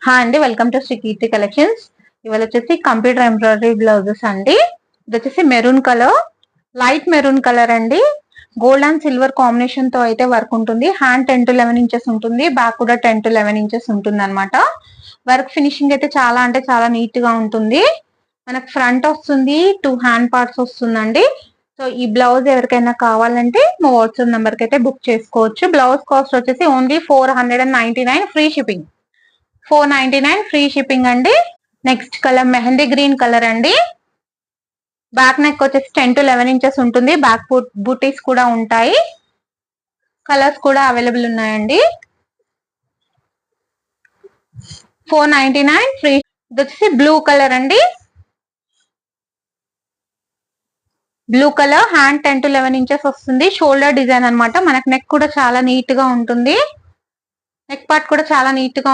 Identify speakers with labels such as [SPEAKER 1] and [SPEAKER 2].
[SPEAKER 1] Hi అండి, welcome to Shri Keerthi collections. ఇవాళ వచ్చేసి కంప్యూటర్ ఎంబ్రాయిడరీ బ్లౌజెస్ అండి. ఇది వచ్చేసి maroon colour, light maroon colour అండి. గోల్డ్ అండ్ సిల్వర్ కాంబినేషన్ తో అయితే వర్క్ ఉంటుంది. హ్యాండ్ 10 to 11 ఇంచెస్ ఉంటుంది, బ్యాక్ కూడా 10 to 11 ఇంచెస్ ఉంటుంది అనమాట. వర్క్ ఫినిషింగ్ అయితే చాలా అంటే చాలా నీట్ గా ఉంటుంది. మనకు ఫ్రంట్ వస్తుంది, 2 హ్యాండ్ పార్ట్స్ వస్తుందండి. సో ఈ బ్లౌజ్ ఎవరికైనా కావాలంటే మా వాట్సాప్ నెంబర్ కి అయితే బుక్ చేసుకోవచ్చు. బ్లౌజ్ కాస్ట్ వచ్చేసి only 499 free shipping. 499 free shipping అండి. Next colour mehndi green colour అండి. బ్యాక్ నెక్ వచ్చేసి 10 to 11 ఇంచెస్ ఉంటుంది. బ్యాక్ బూటీస్ కూడా ఉంటాయి. కలర్స్ కూడా అవైలబుల్ ఉన్నాయండి. 499 ఫ్రీ. ఇది వచ్చేసి బ్లూ కలర్ అండి. Blue colour, hand 10 to 11 inches వస్తుంది. షోల్డర్ డిజైన్ అనమాట. మనకు నెక్ కూడా చాలా నీట్ గా ఉంటుంది. నెక్ పార్ట్ కూడా చాలా నీట్ గా